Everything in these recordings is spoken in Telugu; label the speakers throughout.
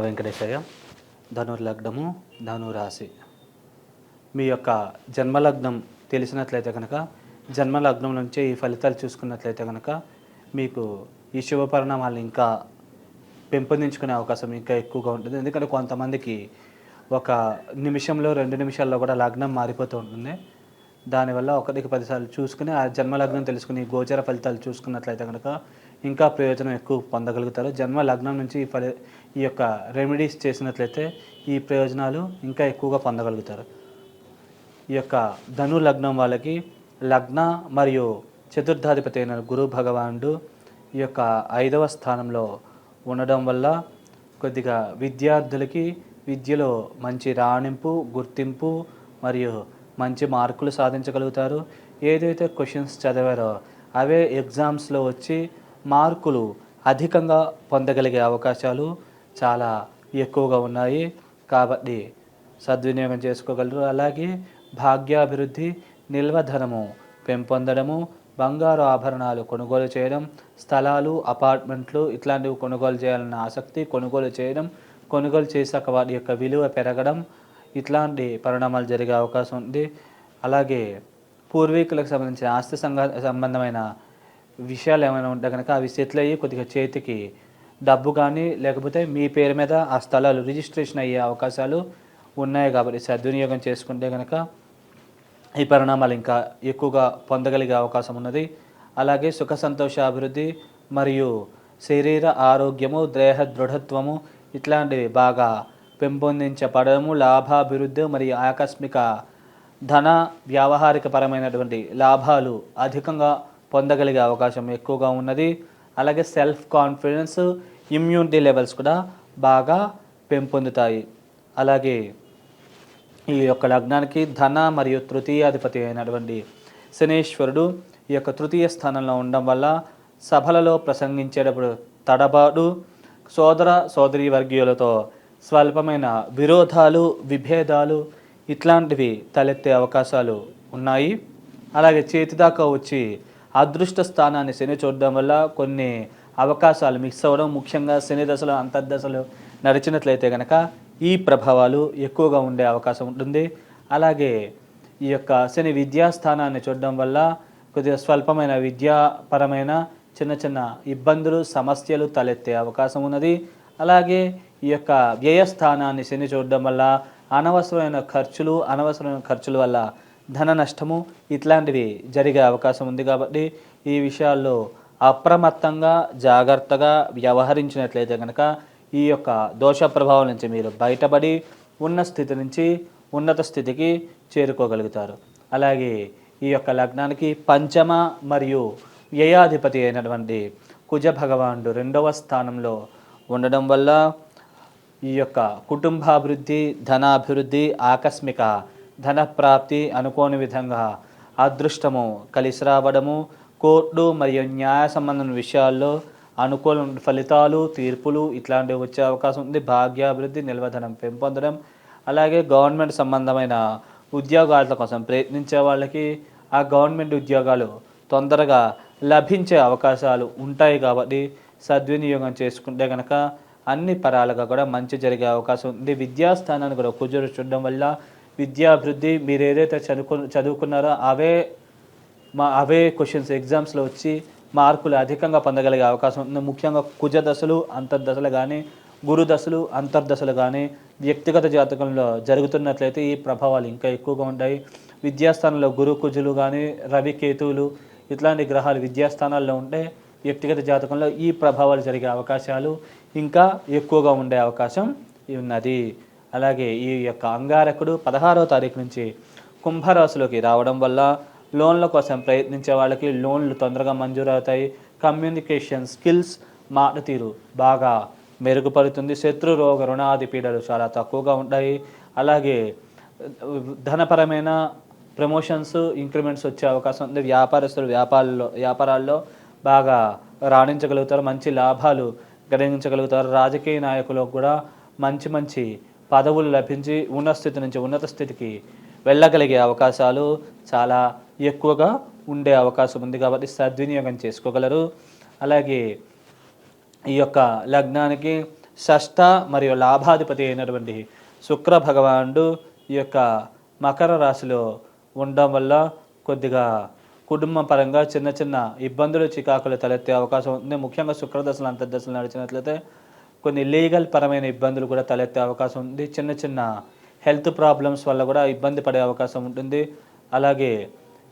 Speaker 1: వెంకటేశయ్య. ధనుర్లగ్నము, ధనురాశి. మీ యొక్క జన్మలగ్నం తెలిసినట్లయితే కనుక జన్మలగ్నం నుంచే ఈ ఫలితాలు చూసుకున్నట్లయితే కనుక మీకు ఈ శుభ పరిణామాలు ఇంకా పెంపొందించుకునే అవకాశం ఇంకా ఎక్కువగా ఉంటుంది. ఎందుకంటే కొంతమందికి ఒక నిమిషంలో 2 నిమిషాల్లో కూడా లగ్నం మారిపోతూ ఉంటుంది. దానివల్ల ఒకటికి 10 సార్లు చూసుకుని ఆ జన్మలగ్నం తెలుసుకుని గోచర ఫలితాలు చూసుకున్నట్లయితే కనుక ఇంకా ప్రయోజనం ఎక్కువ పొందగలుగుతారు. జన్మ లగ్నం నుంచి ఈ యొక్క రెమెడీస్ చేసినట్లయితే ఈ ప్రయోజనాలు ఇంకా ఎక్కువగా పొందగలుగుతారు. ఈ యొక్క ధను లగ్నం వాళ్ళకి లగ్న మరియు చతుర్థాధిపతి అయిన గురు భగవానుడు ఈ యొక్క 5వ స్థానంలో ఉండడం వల్ల కొద్దిగా విద్యార్థులకి విద్యలో మంచి రాణింపు, గుర్తింపు మరియు మంచి మార్కులు సాధించగలుగుతారు. ఏదైతే క్వశ్చన్స్ చదివారో అవే ఎగ్జామ్స్లో వచ్చి మార్కులు అధికంగా పొందగలిగే అవకాశాలు చాలా ఎక్కువగా ఉన్నాయి. కాబట్టి సద్వినియోగం చేసుకోగలరు. అలాగే భాగ్యాభివృద్ధి, నిల్వధనము పెంపొందడము, బంగారు ఆభరణాలు కొనుగోలు చేయడం, స్థలాలు, అపార్ట్మెంట్లు ఇట్లాంటివి కొనుగోలు చేయాలన్న ఆసక్తి, కొనుగోలు చేయడం, కొనుగోలు చేశాక వాటి యొక్క విలువ పెరగడం, ఇట్లాంటి పరిణామాలు జరిగే అవకాశం ఉంది. అలాగే పూర్వీకులకు సంబంధించిన ఆస్తి సంబంధమైన విషయాలు ఏమైనా ఉంటే కనుక అవి సెటిల్ అయ్యి కొద్దిగా చేతికి డబ్బు కానీ లేకపోతే మీ పేరు మీద ఆ స్థలాలు రిజిస్ట్రేషన్ అయ్యే అవకాశాలు ఉన్నాయి. కాబట్టి సద్వినియోగం చేసుకుంటే కనుక ఈ పరిణామాలు ఇంకా ఎక్కువగా పొందగలిగే అవకాశం ఉన్నది. అలాగే సుఖ సంతోష అభివృద్ధి మరియు శరీర ఆరోగ్యము, దేహ దృఢత్వము ఇట్లాంటివి బాగా పెంపొందించబడము, లాభాభివృద్ధి మరియు ఆకస్మిక ధన వ్యావహారిక పరమైనటువంటి లాభాలు అధికంగా పొందగలిగే అవకాశం ఎక్కువగా ఉన్నది. అలాగే సెల్ఫ్ కాన్ఫిడెన్స్, ఇమ్యూనిటీ లెవెల్స్ కూడా బాగా పెంపొందుతాయి. అలాగే ఈ యొక్క లగ్నానికి ధన మరియు తృతీయాధిపతి అయినటువంటి శనేశ్వరుడు ఈ యొక్క తృతీయ స్థానంలో ఉండడం వల్ల సభలలో ప్రసంగించేటప్పుడు తడబాటు, సోదర సోదరీ వర్గీయులతో స్వల్పమైన విరోధాలు, విభేదాలు ఇట్లాంటివి తలెత్తే అవకాశాలు ఉన్నాయి. అలాగే చేతిదాకా వచ్చి అదృష్ట స్థానాన్ని శని చూడడం వల్ల కొన్ని అవకాశాలు మిస్ అవ్వడం, ముఖ్యంగా శని దశలు, అంతర్దశలు నడిచినట్లయితే కనుక ఈ ప్రభావాలు ఎక్కువగా ఉండే అవకాశం ఉంటుంది. అలాగే ఈ యొక్క శని విద్యాస్థానాన్ని చూడడం వల్ల కొద్దిగా స్వల్పమైన విద్యాపరమైన చిన్న చిన్న ఇబ్బందులు, సమస్యలు తలెత్తే అవకాశం ఉన్నది. అలాగే ఈ యొక్క వ్యయస్థానాన్ని శని చూడడం వల్ల అనవసరమైన ఖర్చుల వల్ల ధన నష్టము ఇట్లాంటివి జరిగే అవకాశం ఉంది. కాబట్టి ఈ విషయాల్లో అప్రమత్తంగా జాగ్రత్తగా వ్యవహరించినట్లయితే కనుక ఈ యొక్క దోష ప్రభావం నుంచి మీరు బయటపడి ఉన్న స్థితి నుంచి ఉన్నత స్థితికి చేరుకోగలుగుతారు. అలాగే ఈ యొక్క లగ్నానికి పంచమ మరియు వ్యయాధిపతి అయినటువంటి కుజ భగవానుడు 2వ స్థానంలో ఉండడం వల్ల ఈ యొక్క కుటుంబాభివృద్ధి, ధనాభివృద్ధి, ఆకస్మిక ధనప్రాప్తి, అనుకోని విధంగా అదృష్టము కలిసి రావడము, కోర్టు మరియు న్యాయ సంబంధం విషయాల్లో అనుకూల ఫలితాలు, తీర్పులు ఇట్లాంటివి వచ్చే అవకాశం ఉంది. భాగ్యాభివృద్ధి, నిల్వధనం పెంపొందడం, అలాగే గవర్నమెంట్ సంబంధమైన ఉద్యోగాల కోసం ప్రయత్నించే వాళ్ళకి ఆ గవర్నమెంట్ ఉద్యోగాలు తొందరగా లభించే అవకాశాలు ఉంటాయి. కాబట్టి సద్వినియోగం చేసుకుంటే కనుక అన్ని పరాలుగా కూడా మంచి జరిగే అవకాశం ఉంది. విద్యాస్థానాన్ని కూడా కుజుడు చూడడం వల్ల విద్యాభివృద్ధి, మీరు ఏదైతే చదువుకున్నారో అవే క్వశ్చన్స్ ఎగ్జామ్స్లో వచ్చి మార్కులు అధికంగా పొందగలిగే అవకాశం ఉంది. ముఖ్యంగా కుజ దశలు, అంతర్దశలు కానీ, గురు దశలు, అంతర్దశలు కానీ వ్యక్తిగత జాతకంలో జరుగుతున్నట్లయితే ఈ ప్రభావాలు ఇంకా ఎక్కువగా ఉంటాయి. విద్యాస్థానంలో గురు, కుజులు కానీ, రవి, కేతువులు ఇట్లాంటి గ్రహాలు విద్యాస్థానాల్లో ఉంటే వ్యక్తిగత జాతకంలో ఈ ప్రభావాలు జరిగే అవకాశాలు ఇంకా ఎక్కువగా ఉండే అవకాశం ఉన్నది. అలాగే ఈ యొక్క అంగారకుడు 16వ తారీఖు నుంచి కుంభరాశిలోకి రావడం వల్ల లోన్ల కోసం ప్రయత్నించే వాళ్ళకి లోన్లు తొందరగా మంజూరు అవుతాయి. కమ్యూనికేషన్ స్కిల్స్, మాట తీరు బాగా మెరుగుపడుతుంది. శత్రు రోగ రుణాది పీడలు చాలా తక్కువగా ఉంటాయి. అలాగే ధనపరమైన ప్రమోషన్స్, ఇంక్రిమెంట్స్ వచ్చే అవకాశం ఉంది. వ్యాపారస్తులు వ్యాపారాల్లో బాగా రాణించగలుగుతారు, మంచి లాభాలు గ్రహించగలుగుతారు. రాజకీయ నాయకులకు కూడా మంచి పదవులు లభించి ఉన్న స్థితి నుంచి ఉన్నత స్థితికి వెళ్ళగలిగే అవకాశాలు చాలా ఎక్కువగా ఉండే అవకాశం ఉంది. కాబట్టి సద్వినియోగం చేసుకోగలరు. అలాగే ఈ యొక్క లగ్నానికి షష్ఠ మరియు లాభాధిపతి అయినటువంటి శుక్ర భగవానుడు ఈ యొక్క మకర రాశిలో ఉండడం వల్ల కొద్దిగా కుటుంబ పరంగా చిన్న చిన్న ఇబ్బందులు చికాకులు తలెత్తే అవకాశం ఉంది. ముఖ్యంగా శుక్రదశలు అంతర్దశలు నడిచినట్లయితే కొన్ని లీగల్ పరమైన ఇబ్బందులు కూడా తలెత్తే అవకాశం ఉంది. చిన్న చిన్న హెల్త్ ప్రాబ్లమ్స్ వల్ల కూడా ఇబ్బంది పడే అవకాశం ఉంటుంది. అలాగే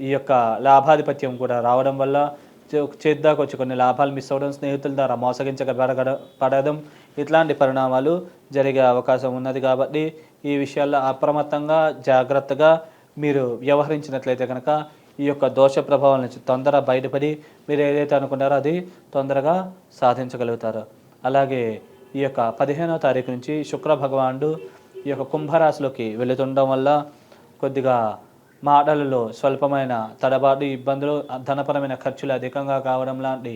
Speaker 1: ఈ యొక్క లాభాధిపత్యం కూడా రావడం వల్ల చేద్దాకు వచ్చి కొన్ని లాభాలు మిస్ అవ్వడం, స్నేహితుల ద్వారా పడడం ఇట్లాంటి పరిణామాలు జరిగే అవకాశం ఉన్నది. కాబట్టి ఈ విషయాల్లో అప్రమత్తంగా జాగ్రత్తగా మీరు వ్యవహరించినట్లయితే కనుక ఈ యొక్క దోష ప్రభావం నుంచి తొందరగా బయటపడి మీరు ఏదైతే అనుకున్నారో అది తొందరగా సాధించగలుగుతారు. అలాగే ఈ యొక్క 15వ తారీఖు నుంచి శుక్ర భగవానుడు ఈ యొక్క కుంభరాశిలోకి వెళుతుండడం వల్ల కొద్దిగా మాటలలో స్వల్పమైన తడబాటు, ఇబ్బందులు, ధనపరమైన ఖర్చులు అధికంగా కావడం లాంటి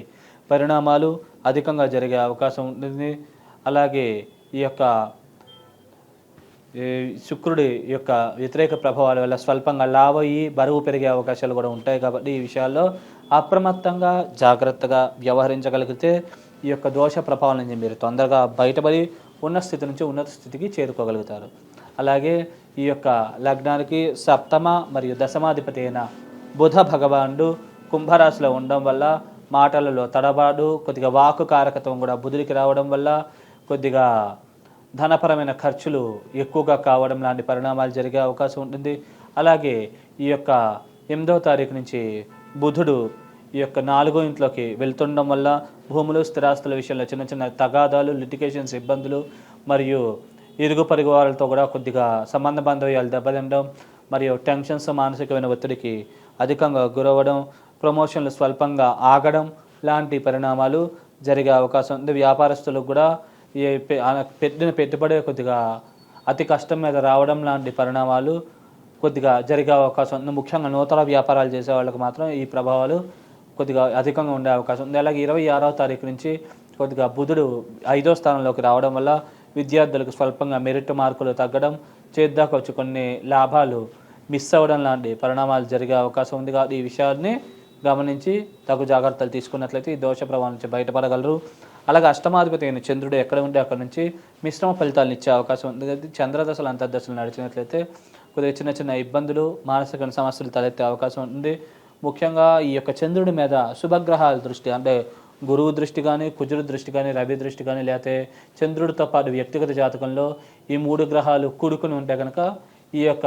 Speaker 1: పరిణామాలు అధికంగా జరిగే అవకాశం ఉంటుంది. అలాగే ఈ యొక్క శుక్రుడి యొక్క వ్యతిరేక ప్రభావాల వల్ల స్వల్పంగా లావ్ అయ్యి బరువు పెరిగే అవకాశాలు కూడా ఉంటాయి. కాబట్టి ఈ విషయాల్లో అప్రమత్తంగా జాగ్రత్తగా వ్యవహరించగలిగితే ఈ యొక్క దోష ప్రభావం నుంచి మీరు తొందరగా బయటపడి ఉన్న స్థితి నుంచి ఉన్నత స్థితికి చేరుకోగలుగుతారు. అలాగే ఈ యొక్క లగ్నానికి సప్తమ మరియు దశమాధిపతి అయిన బుధ భగవానుడు కుంభరాశిలో ఉండడం వల్ల మాటలలో తడబాటు, కొద్దిగా వాక్కు కారకత్వం కూడా బుధుడికి రావడం వల్ల కొద్దిగా ధనపరమైన ఖర్చులు ఎక్కువగా కావడం లాంటి పరిణామాలు జరిగే అవకాశం ఉంటుంది. అలాగే ఈ యొక్క 8వ తారీఖు నుంచి బుధుడు ఈ యొక్క 4వ ఇంట్లోకి వెళ్తుండడం వల్ల భూములు, స్థిరాస్తుల విషయంలో చిన్న చిన్న తగాదాలు, లిటిగేషన్స్ ఇబ్బందులు మరియు ఇరుగు పొరుగు వారితో కూడా కొద్దిగా సంబంధ బాంధవ్యాలు దెబ్బతినడం మరియు టెన్షన్స్, మానసికమైన ఒత్తిడికి అధికంగా గురవ్వడం, ప్రమోషన్లు స్వల్పంగా ఆగడం లాంటి పరిణామాలు జరిగే అవకాశం ఉంది. వ్యాపారస్తులకు కూడా పెట్టిన పెట్టుబడి కొద్దిగా అతి కష్టం మీద రావడం లాంటి పరిణామాలు కొద్దిగా జరిగే అవకాశం ఉంది. ముఖ్యంగా నూతన వ్యాపారాలు చేసే వాళ్ళకి మాత్రం ఈ ప్రభావాలు కొద్దిగా అధికంగా ఉండే అవకాశం ఉంది. అలాగే 26వ తారీఖు నుంచి కొద్దిగా బుధుడు 5వ స్థానంలోకి రావడం వల్ల విద్యార్థులకు స్వల్పంగా మెరిట్ మార్కులు తగ్గడం, చేద్దాకు వచ్చి కొన్ని లాభాలు మిస్ అవ్వడం లాంటి పరిణామాలు జరిగే అవకాశం ఉంది. కాబట్టి ఈ విషయాన్ని గమనించి తగు జాగ్రత్తలు తీసుకున్నట్లయితే ఈ దోష ప్రభావం నుంచి బయటపడగలరు. అలాగే అష్టమాధిపతి అయిన చంద్రుడు ఎక్కడ ఉంటే అక్కడ నుంచి మిశ్రమ ఫలితాలను ఇచ్చే అవకాశం ఉంది. చంద్రదశలు అంతర్దశలు నడిచినట్లయితే కొద్దిగా చిన్న చిన్న ఇబ్బందులు, మానసిక సమస్యలు తలెత్తే అవకాశం ఉంది. ముఖ్యంగా ఈ యొక్క చంద్రుడి మీద శుభగ్రహాల దృష్టి అంటే గురువు దృష్టి కానీ, కుజుడు దృష్టి కానీ, రవి దృష్టి కానీ, లేకపోతే చంద్రుడితో పాటు వ్యక్తిగత జాతకంలో ఈ 3 గ్రహాలు కూడుకుని ఉంటే కనుక ఈ యొక్క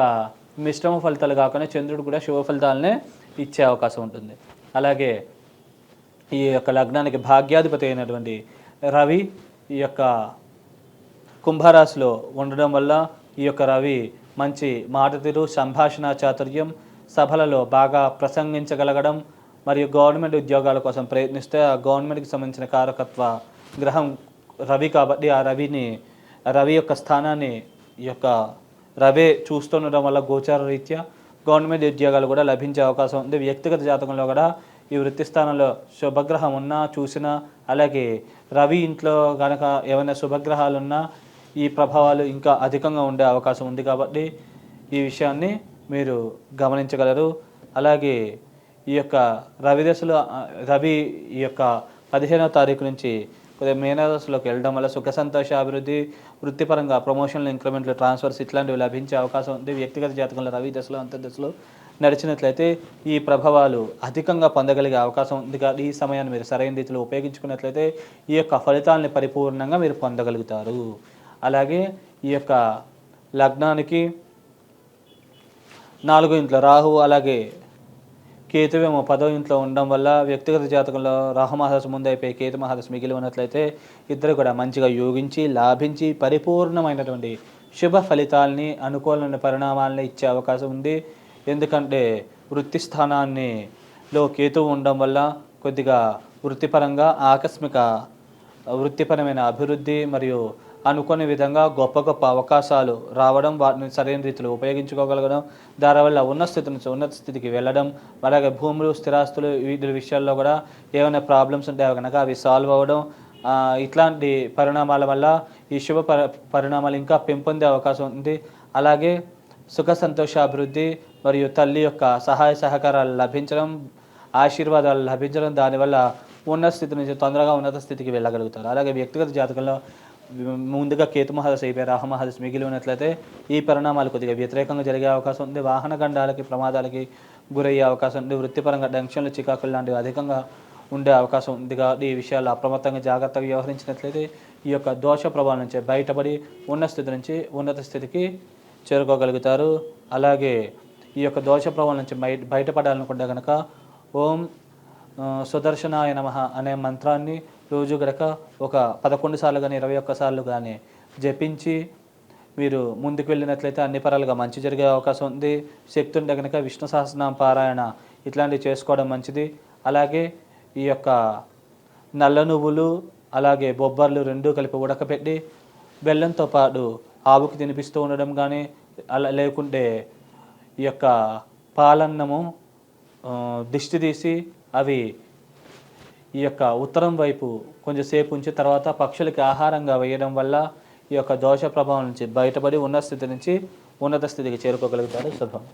Speaker 1: మిశ్రమ ఫలితాలు కాకుండా చంద్రుడు కూడా శుభ ఫలితాలనే ఇచ్చే అవకాశం ఉంటుంది. అలాగే ఈ యొక్క లగ్నానికి భాగ్యాధిపతి అయినటువంటి రవి ఈ యొక్క కుంభరాశిలో ఉండడం వల్ల ఈ యొక్క రవి మంచి మాట తీరు, సంభాషణ చాతుర్యం, సభలలో బాగా ప్రసంగించగలగడం మరియు గవర్నమెంట్ ఉద్యోగాల కోసం ప్రయత్నిస్తే ఆ గవర్నమెంట్కి సంబంధించిన కారకత్వ గ్రహం రవి కాబట్టి ఆ రవి యొక్క స్థానాన్ని ఈ యొక్క రవే చూస్తుండడం వల్ల గోచార రీత్యా గవర్నమెంట్ ఉద్యోగాలు కూడా లభించే అవకాశం ఉంది. వ్యక్తిగత జాతకంలో కూడా ఈ వృత్తి స్థానంలో శుభగ్రహం ఉన్నా చూసినా, అలాగే రవి ఇంట్లో కనుక ఏమైనా శుభగ్రహాలు ఉన్నా ఈ ప్రభావాలు ఇంకా అధికంగా ఉండే అవకాశం ఉంది. కాబట్టి ఈ విషయాన్ని మీరు గమనించగలరు. అలాగే ఈ యొక్క రవి ఈ యొక్క 15వ తారీఖు నుంచి కొద్దిగా మీనరాశిలోకి వెళ్ళడం వల్ల సుఖ సంతోష అభివృద్ధి, వృత్తిపరంగా ప్రమోషన్లు, ఇంక్రిమెంట్లు, ట్రాన్స్ఫర్స్ ఇట్లాంటివి లభించే అవకాశం ఉంది. వ్యక్తిగత జాతకంలో రవి దశలో అంతర్దశలో నడిచినట్లయితే ఈ ప్రభావాలు అధికంగా పొందగలిగే అవకాశం ఉంది. ఈ సమయాన్ని మీరు సరైన రీతిలో ఉపయోగించుకున్నట్లయితే ఈ యొక్క ఫలితాలని పరిపూర్ణంగా మీరు పొందగలుగుతారు. అలాగే ఈ యొక్క లగ్నానికి 4వ ఇంట్లో రాహు, అలాగే కేతువేమో 10వ ఇంట్లో ఉండడం వల్ల వ్యక్తిగత జాతకంలో రాహు మహాదశ ముందు అయిపోయి కేతు మహాదశ మిగిలి ఉన్నట్లయితే ఇద్దరు కూడా మంచిగా యోగించి లాభించి పరిపూర్ణమైనటువంటి శుభ ఫలితాలని, అనుకూలమైన పరిణామాలని ఇచ్చే అవకాశం ఉంది. ఎందుకంటే వృత్తి స్థానాన్నిలో కేతువు ఉండడం వల్ల కొద్దిగా వృత్తిపరంగా ఆకస్మిక వృత్తిపరమైన అభివృద్ధి మరియు అనుకునే విధంగా గొప్ప గొప్ప అవకాశాలు రావడం, వాటిని సరైన రీతిలో ఉపయోగించుకోగలగడం, దానివల్ల ఉన్న స్థితి నుంచి ఉన్నత స్థితికి వెళ్ళడం, అలాగే భూములు, స్థిరాస్తులు వీటి విషయాల్లో కూడా ఏమైనా ప్రాబ్లమ్స్ ఉంటే కనుక అవి సాల్వ్ అవ్వడం, ఇట్లాంటి పరిణామాల వల్ల ఈ శుభ పరిణామాలు ఇంకా పెంపొందే అవకాశం ఉంది. అలాగే సుఖ సంతోష అభివృద్ధి మరియు తల్లి యొక్క సహాయ సహకారాలు లభించడం, ఆశీర్వాదాలు లభించడం, దానివల్ల ఉన్నత స్థితి నుంచి తొందరగా ఉన్నత స్థితికి వెళ్ళగలుగుతారు. అలాగే వ్యక్తిగత జాతకంలో ముందుగా కేతు మహాదశ అయిపోయి రాహు మహాదశ మిగిలి ఉన్నట్లయితే ఈ పరిణామాలు కొద్దిగా వ్యతిరేకంగా జరిగే అవకాశం ఉంది. వాహన గండాలకి ప్రమాదాలకి గురయ్యే అవకాశం ఉంది. వృత్తిపరంగా టెన్షన్లు చికాకులు లాంటివి అధికంగా ఉండే అవకాశం ఉంది. కాబట్టి ఈ విషయాల్లో అప్రమత్తంగా జాగ్రత్తగా వ్యవహరించినట్లయితే ఈ యొక్క దోష ప్రభావం నుంచి బయటపడి ఉన్న స్థితి నుంచి ఉన్నత స్థితికి చేరుకోగలుగుతారు. అలాగే ఈ యొక్క దోష ప్రభావం నుంచి బయటపడాలనుకుంటే కనుక ఓం సుదర్శనాయ నమః అనే మంత్రాన్ని రోజు గనక ఒక 11 సార్లు కానీ 21 సార్లు కానీ జపించి మీరు ముందుకు వెళ్ళినట్లయితే అన్ని పరాలుగా మంచి జరిగే అవకాశం ఉంది. శక్తి ఉంటే కనుక విష్ణు సహస్రనామ పారాయణ ఇట్లాంటివి చేసుకోవడం మంచిది. అలాగే ఈ యొక్క నల్ల నువ్వులు అలాగే బొబ్బర్లు రెండూ కలిపి ఉడకపెట్టి బెల్లంతో పాటు ఆవుకి తినిపిస్తూ ఉండడం కానీ అలా లేకుంటే ఈ యొక్క పాలన్నము దిష్టి తీసి అవి ఈ యొక్క ఉత్తరం వైపు కొంచెంసేపు ఉంచి తర్వాత పక్షులకి ఆహారంగా వేయడం వల్ల ఈ యొక్క దోష ప్రభావం నుంచి బయటపడి ఉన్న స్థితి నుంచి ఉన్నత స్థితికి చేరుకోగలుగుతారు. శుభం.